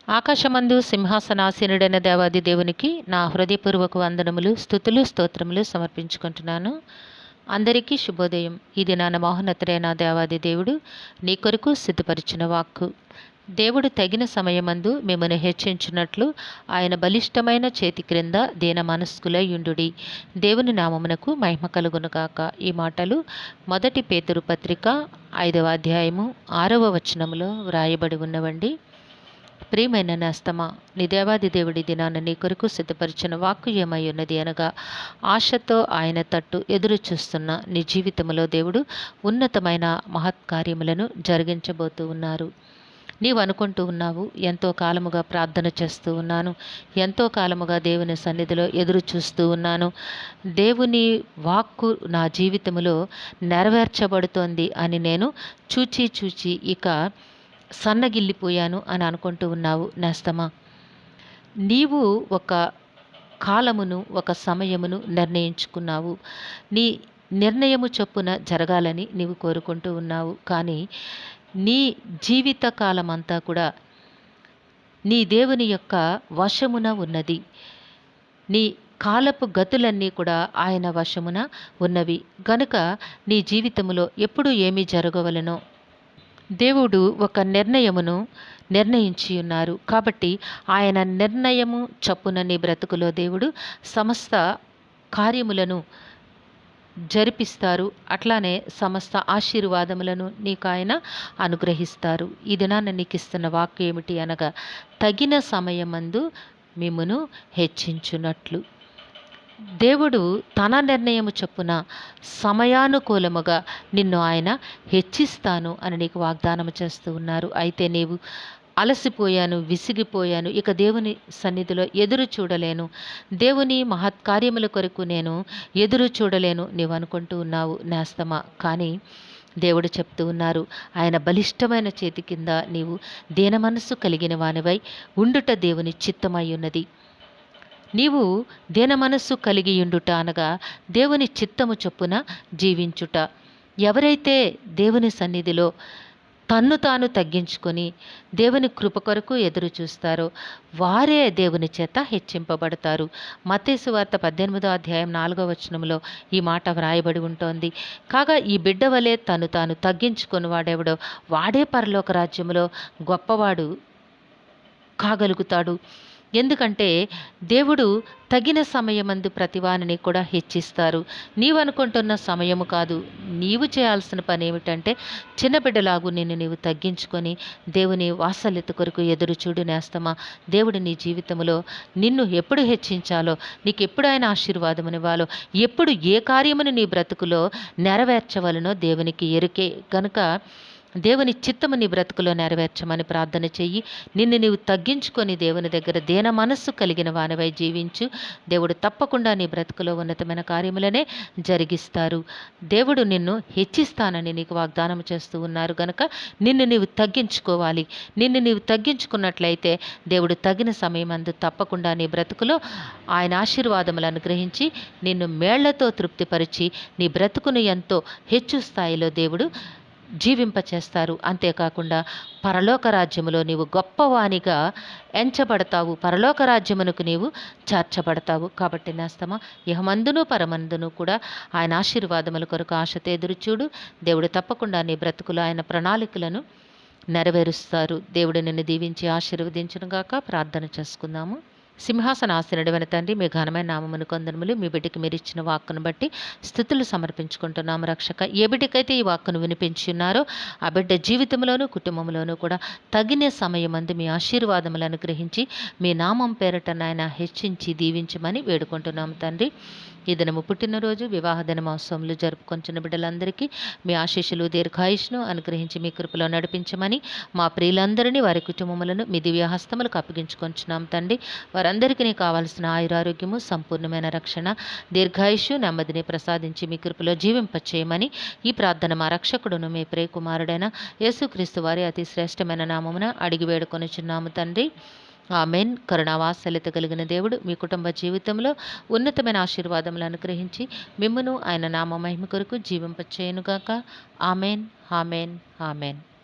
ఆకాశమందు సింహాసనాసీనుడైన దేవాది దేవునికి నా హృదయపూర్వక వందనములు, స్తుతులు, స్తోత్రములు సమర్పించుకుంటున్నాను. అందరికీ శుభోదయం. ఇది నా మహోన్నతుడైన దేవాది దేవుడు నీ కొరకు సిద్ధపరిచిన వాక్కు. దేవుడు తగిన సమయమందు మిమ్మల్ని హెచ్చించినట్లు ఆయన బలిష్టమైన చేతి క్రింద దీన మనస్కులై యుండుడి. దేవుని నామమునకు మహిమ కలుగునుగాక. ఈ మాటలు 1 పేతురు పత్రిక 5వ అధ్యాయము 6వ వచనములో వ్రాయబడి ఉన్నవండి. ప్రియమైన నేస్తమా, నీ దేవాది దేవుడి దినాన నీ కొరకు సిద్ధపరిచిన వాక్కు ఏమై ఉన్నది అనగా, ఆశతో ఆయన తట్టు ఎదురు చూస్తున్న నీ జీవితంలో దేవుడు ఉన్నతమైన మహత్కార్యములను జరిగించబోతూ ఉన్నారు. నీవు అనుకుంటూ ఉన్నావు, ఎంతో కాలముగా ప్రార్థన చేస్తూ ఉన్నాను, ఎంతో కాలముగా దేవుని సన్నిధిలో ఎదురు చూస్తూ ఉన్నాను, దేవుని వాక్కు నా జీవితంలో నెరవేర్చబడుతోంది అని నేను చూచి ఇక సన్నగిల్లిపోయాను అని అనుకుంటూ ఉన్నావు. నేస్తమా, నీవు ఒక కాలమును, ఒక సమయమును నిర్ణయించుకున్నావు. నీ నిర్ణయము చొప్పున జరగాలని నీవు కోరుకుంటూ ఉన్నావు. కానీ నీ జీవిత కాలమంతా కూడా నీ దేవుని యొక్క వశమున ఉన్నది. నీ కాలపు గతులన్నీ కూడా ఆయన వశమున ఉన్నవి. గనుక నీ జీవితంలో ఎప్పుడు ఏమి జరగవలనో దేవుడు ఒక నిర్ణయమును నిర్ణయించి ఉన్నారు. కాబట్టి ఆయన నిర్ణయము చొప్పున నీ బ్రతుకులో దేవుడు సమస్త కార్యములను జరిపిస్తారు. అట్లానే సమస్త ఆశీర్వాదములను నీకు ఆయన అనుగ్రహిస్తారు. ఈ దినాన నీకు ఇస్తున్న వాక్కు ఏమిటి అనగా, తగిన సమయమందు మిమ్మును హెచ్చించున్నట్లు. దేవుడు తన నిర్ణయము చొప్పున సమయానుకూలముగా నిన్ను ఆయన హెచ్చిస్తాను అని నీకు వాగ్దానం చేస్తూ ఉన్నారు. అయితే నీవు అలసిపోయాను, విసిగిపోయాను, ఇక దేవుని సన్నిధిలో ఎదురు చూడలేను, దేవుని మహత్కార్యముల కొరకు నేను ఎదురు చూడలేను నీవు అనుకుంటూ ఉన్నావు నేస్తమా. కానీ దేవుడు చెప్తూ ఉన్నారు, ఆయన బలిష్టమైన చేతి కింద నీవు దీన మనస్సు కలిగిన వానివై ఉండుట దేవుని చిత్తమై ఉన్నది. నీవు దీన మనస్సు కలిగి ఉండుట అనగా దేవుని చిత్తము చొప్పున జీవించుట. ఎవరైతే దేవుని సన్నిధిలో తన్ను తాను తగ్గించుకొని దేవుని కృప కొరకు ఎదురు చూస్తారో వారే దేవుని చేత హెచ్చింపబడతారు. మత్తయి సువార్త 18వ అధ్యాయం 4వ వచనంలో ఈ మాట వ్రాయబడి ఉంటోంది. కాగా ఈ బిడ్డ వలె తను తాను తగ్గించుకొని వాడెవడో వాడే పరలోక రాజ్యంలో గొప్పవాడు కాగలుగుతాడు. ఎందుకంటే దేవుడు తగిన సమయమందు ప్రతివానిని కూడా హెచ్చిస్తారు. నీవు అనుకుంటున్న సమయము కాదు. నీవు చేయాల్సిన పని ఏమిటంటే, చిన్న బిడ్డలాగు నిన్ను నీవు తగ్గించుకొని దేవుని వాత్సల్యత కొరకు ఎదురు చూడు నేస్తమా. దేవుడు నీ జీవితంలో నిన్ను ఎప్పుడు హెచ్చించాలో, నీకు ఎప్పుడు ఆయన ఆశీర్వాదమునివ్వాలో, ఎప్పుడు ఏ కార్యమును నీ బ్రతుకులో నెరవేర్చవలనో దేవునికి ఎరుకే. గనుక దేవుని చిత్తము నీ బ్రతుకులో నెరవేర్చమని ప్రార్థన చెయ్యి. నిన్ను నీవు తగ్గించుకొని దేవుని దగ్గర దీన మనస్సు కలిగిన వానివై జీవించు. దేవుడు తప్పకుండా నీ బ్రతుకులో ఉన్నతమైన కార్యములనే జరిగిస్తారు. దేవుడు నిన్ను హెచ్చిస్తానని నీకు వాగ్దానం చేస్తూ ఉన్నారు. గనుక నిన్ను నీవు తగ్గించుకోవాలి. నిన్ను నీవు తగ్గించుకున్నట్లయితే దేవుడు తగిన సమయమందు తప్పకుండా నీ బ్రతుకులో ఆయన ఆశీర్వాదములు అనుగ్రహించి నిన్ను మేళ్లతో తృప్తిపరిచి నీ బ్రతుకును ఎంతో హెచ్చు స్థాయిలో దేవుడు జీవింపచేస్తారు. అంతేకాకుండా పరలోక రాజ్యములో నీవు గొప్పవానిగా ఎంచబడతావు. పరలోక రాజ్యమునకు నీవు చేర్చబడతావు. కాబట్టి నేస్తమా, ఇహమందును పరమందును కూడా ఆయన ఆశీర్వాదముల కొరకు ఆశతో ఎదురుచూడు. దేవుడు తప్పకుండా నీ బ్రతుకులో ఆయన ప్రణాళికలను నెరవేరుస్తారు. దేవుడు నిన్ను దీవించి ఆశీర్వదించునుగాక. ప్రార్థన చేసుకుందాము. సింహాసనాసీనుడైన తండ్రి, మీ ఘనమైన నామమును కొందనములు, మీ బిడ్డకి మీరు ఇచ్చిన వాక్కును బట్టి స్తుతులు సమర్పించుకుంటున్నాము. రక్షక, ఏ బిడ్డకైతే ఈ వాక్కును వినిపించున్నారో ఆ బిడ్డ జీవితంలోనూ కుటుంబంలోనూ కూడా తగిన సమయమందు మీ ఆశీర్వాదములను గ్రహించి మీ నామం పేరట నాయన హెచ్చించి దీవించమని వేడుకుంటున్నాము తండ్రి. ఈ దినము పుట్టినరోజు, వివాహ దినమోత్సవములు జరుపుకొంచున్న బిడ్డలందరికీ మీ ఆశీస్సులు, దీర్ఘాయుష్ను అనుగ్రహించి మీ కృపలో నడిపించమని మా ప్రియులందరినీ, వారి కుటుంబములను మీ దివ్య హస్తములకు అప్పగించుకొంచున్నాం తండ్రి. వారందరికీ కావాల్సిన ఆయురారోగ్యము, సంపూర్ణమైన రక్షణ, దీర్ఘాయుష్యు, నెమ్మదిని ప్రసాదించి మీ కృపలో జీవింపచేయమని ఈ ప్రార్థన మా రక్షకుడును మీ ప్రియ కుమారుడైన యేసుక్రీస్తు వారి అతి శ్రేష్టమైన నామమున అడిగి వేడుకొనుచున్నాము తండ్రి. ఆమెన్. కరుణావాత్సల్యత కలిగిన దేవుడు మీ కుటుంబ జీవితంలో ఉన్నతమైన ఆశీర్వాదములు అనుగ్రహించి మిమ్మును ఆయన నామ మహిమ కొరకు జీవింపచేయునుగాక. ఆమెన్. ఆమెన్. ఆమెన్.